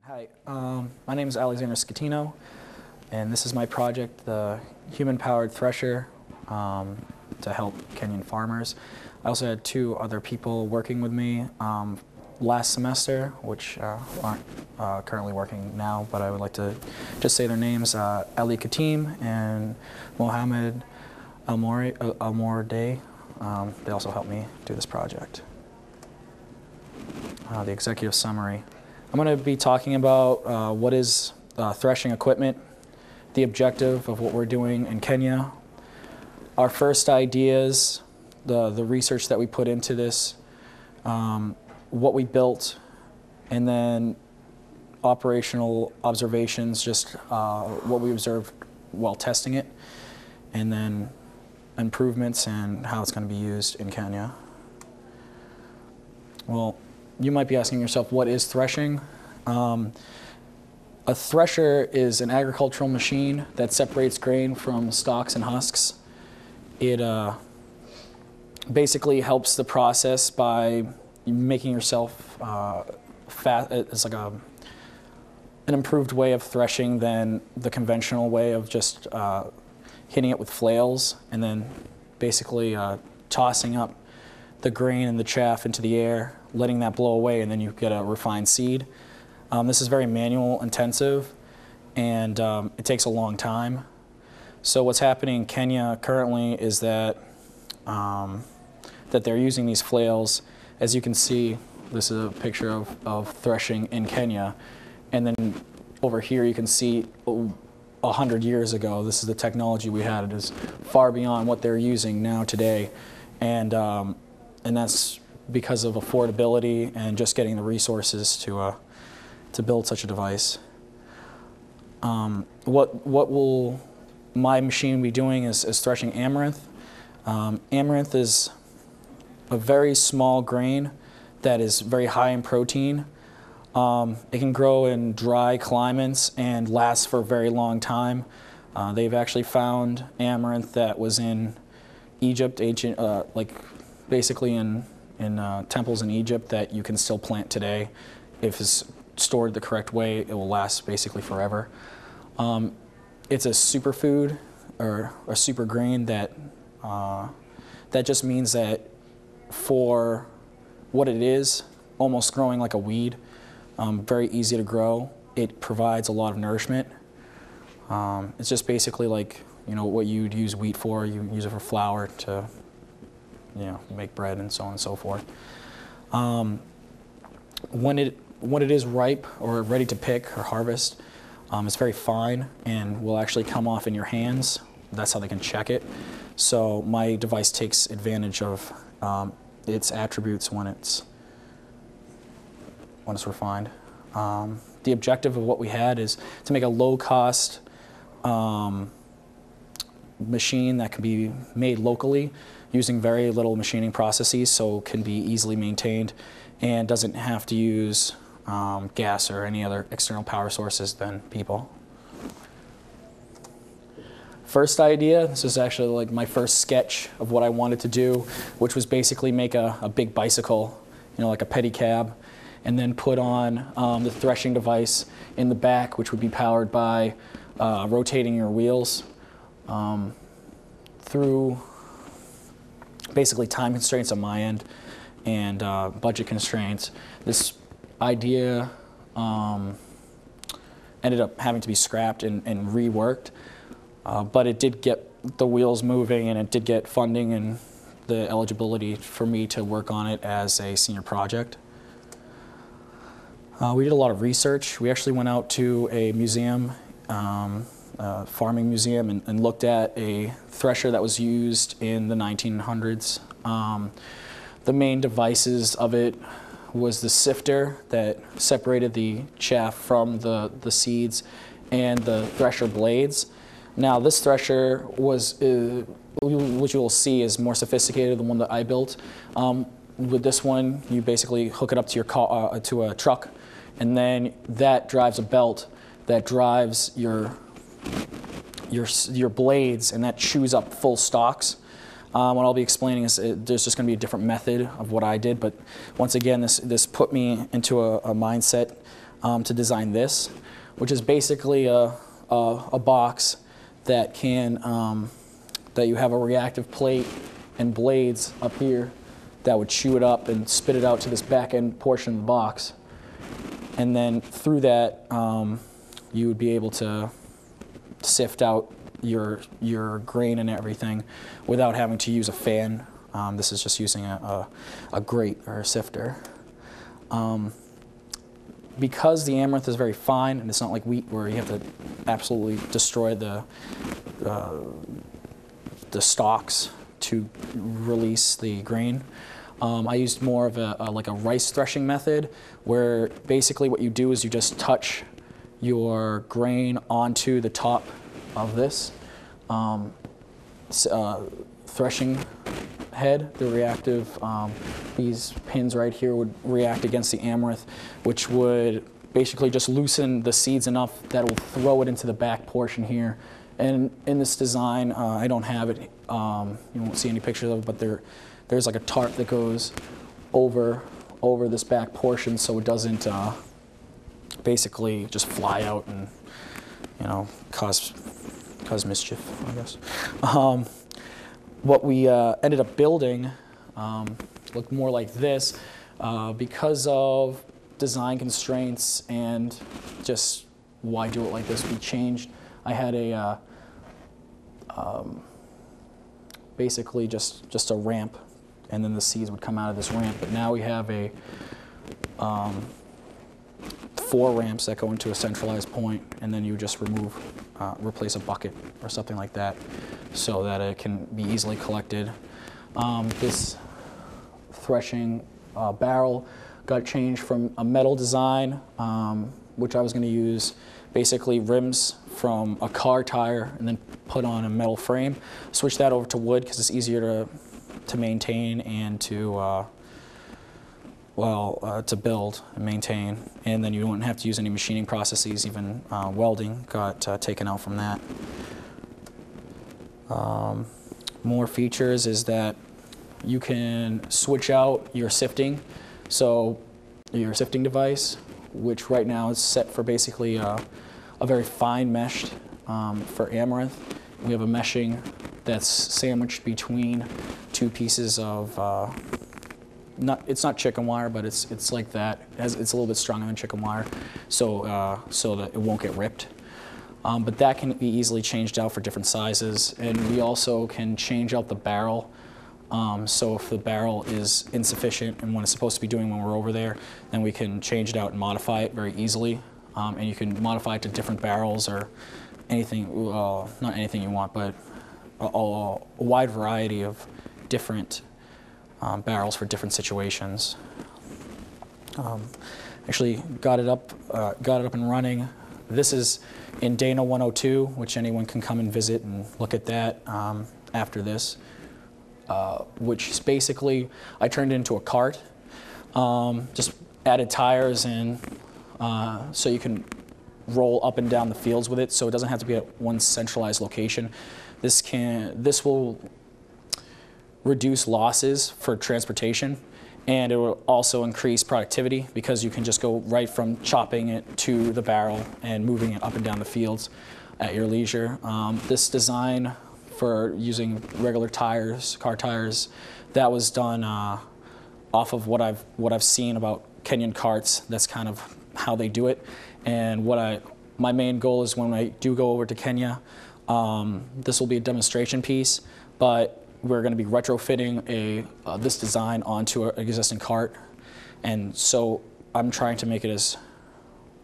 Hi, my name is Schettino, and this is my project, the human-powered thresher, to help Kenyan farmers. I also had two other people working with me last semester, which aren't currently working now, but I would like to just say their names, Ali Katim and Mohammed Almorde. They also helped me do this project. The executive summary. I'm going to be talking about what is threshing equipment, the objective of what we're doing in Kenya, our first ideas, the research that we put into this, what we built, and then operational observations, just what we observed while testing it, and then improvements and how it's going to be used in Kenya. Well, you might be asking yourself, what is threshing? A thresher is an agricultural machine that separates grain from stalks and husks. It basically helps the process by making yourself fat. It's like an improved way of threshing than the conventional way of just hitting it with flails and then basically tossing up the grain and the chaff into the air, letting that blow away, and then you get a refined seed. This is very manual intensive, and it takes a long time. So what's happening in Kenya currently is that they're using these flails. As you can see, this is a picture of threshing in Kenya, and then over here you can see 100 years ago, this is the technology we had. It is far beyond what they're using now today, and that's because of affordability and just getting the resources to build such a device. What will my machine be doing is threshing amaranth. Amaranth is a very small grain that is very high in protein. It can grow in dry climates and last for a very long time. They've actually found amaranth that was in Egypt, ancient, like basically in temples in Egypt, that you can still plant today. If it's stored the correct way, it will last basically forever. It's a superfood or a super grain that just means that for what it is, almost growing like a weed, very easy to grow. It provides a lot of nourishment. It's just basically like, you know, what you'd use wheat for. You use it for flour to, you know, make bread and so on and so forth. When it is ripe or ready to pick or harvest, it's very fine and will actually come off in your hands. That's how they can check it. So my device takes advantage of its attributes when it's refined. The objective of what we had is to make a low-cost machine that can be made locally using very little machining processes, so can be easily maintained and doesn't have to use gas or any other external power sources than people. First idea, this is actually like my first sketch of what I wanted to do, which was basically make a big bicycle, you know, like a pedicab, and then put on the threshing device in the back, which would be powered by rotating your wheels. Through basically time constraints on my end and budget constraints, this idea ended up having to be scrapped and reworked, but it did get the wheels moving, and it did get funding and the eligibility for me to work on it as a senior project. We did a lot of research. We actually went out to a museum, farming museum, and looked at a thresher that was used in the 1900s. The main devices of it was the sifter that separated the chaff from the seeds, and the thresher blades. Now this thresher was, which you will see, is more sophisticated than the one that I built. With this one, you basically hook it up to your car, to a truck, and then that drives a belt that drives your blades, and that chews up full stalks. What I'll be explaining is there's just going to be a different method of what I did, but once again, this put me into a mindset to design this, which is basically a box that can that you have a reactive plate and blades up here that would chew it up and spit it out to this back end portion of the box, and then through that you would be able to sift out your grain and everything without having to use a fan. This is just using a grate or a sifter. Because the amaranth is very fine, and it's not like wheat where you have to absolutely destroy the stalks to release the grain, I used more of like a rice threshing method, where basically what you do is you just touch your grain onto the top of this threshing head. The reactive, these pins right here would react against the amaranth, which would basically just loosen the seeds enough that it will throw it into the back portion here. And in this design, I don't have it, you won't see any pictures of it, but there's like a tarp that goes over this back portion so it doesn't basically just fly out and, you know, cause mischief, I guess. What we ended up building looked more like this because of design constraints and just why do it like this. We changed. I had a basically just a ramp, and then the seeds would come out of this ramp. But now we have a 4 ramps that go into a centralized point, and then you just replace a bucket or something like that so that it can be easily collected. This threshing barrel got changed from a metal design, which I was going to use basically rims from a car tire and then put on a metal frame. Switch that over to wood because it's easier to maintain and to to build and maintain, and then you wouldn't have to use any machining processes. Even welding got taken out from that. More features is that you can switch out your sifting. So your sifting device, which right now is set for basically a very fine meshed for amaranth. We have a meshing that's sandwiched between 2 pieces of it's not chicken wire, but it's like that. It's a little bit stronger than chicken wire, so so that it won't get ripped. But that can be easily changed out for different sizes, and we also can change out the barrel. So if the barrel is insufficient and what it's supposed to be doing when we're over there, then we can change it out and modify it very easily. And you can modify it to different barrels or anything, not anything you want, but a wide variety of different barrels for different situations. Actually got it up and running. This is in Dana 102, which anyone can come and visit and look at that after this. Which is basically, I turned it into a cart, just added tires and so you can roll up and down the fields with it, so it doesn't have to be at one centralized location. This will reduce losses for transportation, and it will also increase productivity because you can just go right from chopping it to the barrel and moving it up and down the fields at your leisure. This design for using regular tires, car tires, that was done off of what I've seen about Kenyan carts. That's kind of how they do it. And my main goal is when I do go over to Kenya, this will be a demonstration piece, but we're going to be retrofitting this design onto an existing cart, and so I'm trying to make it as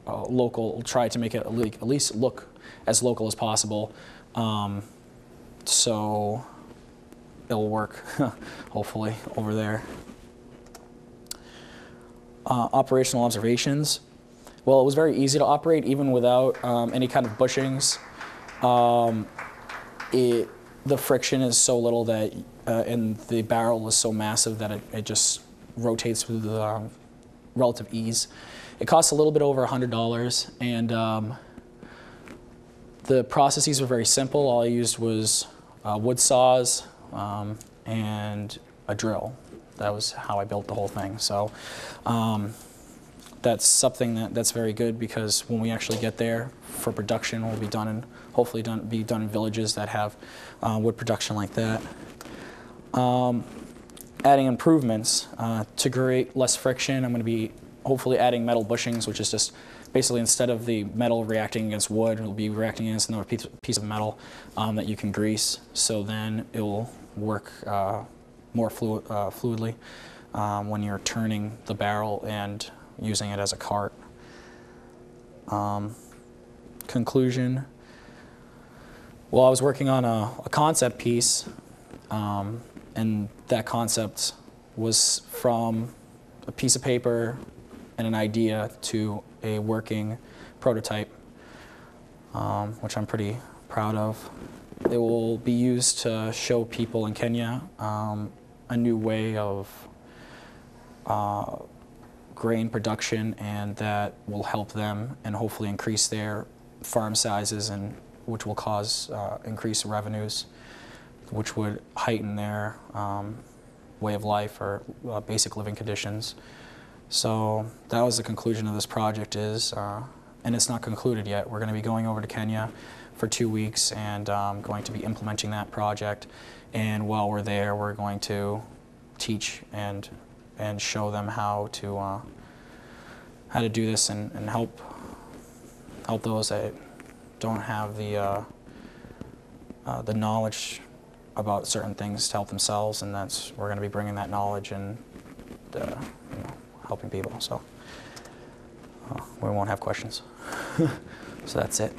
local. Try to make it at least look as local as possible. So it'll work, hopefully, over there. Operational observations. Well, it was very easy to operate even without any kind of bushings. The friction is so little that, and the barrel is so massive that it just rotates with relative ease. It costs a little bit over $100, and the processes were very simple. All I used was wood saws and a drill. That was how I built the whole thing. So that's something that's very good, because when we actually get there for production, will be done in, hopefully be done in villages that have wood production like that. Adding improvements to create less friction, I'm going to be hopefully adding metal bushings, which is just basically, instead of the metal reacting against wood, it will be reacting against another piece of metal that you can grease, so then it will work more fluidly when you're turning the barrel and using it as a cart. Conclusion. Well, I was working on a concept piece, and that concept was from a piece of paper and an idea to a working prototype, which I'm pretty proud of. It will be used to show people in Kenya a new way of grain production, and that will help them and hopefully increase their farm sizes, and which will cause increased revenues, which would heighten their way of life or basic living conditions. So that was the conclusion of this project is, and it's not concluded yet. We're going to be going over to Kenya for 2 weeks and going to be implementing that project. And while we're there, we're going to teach and show them how to do this, and help those that don't have the knowledge about certain things to help themselves, and we're going to be bringing that knowledge and helping people. So we won't have questions. So that's it.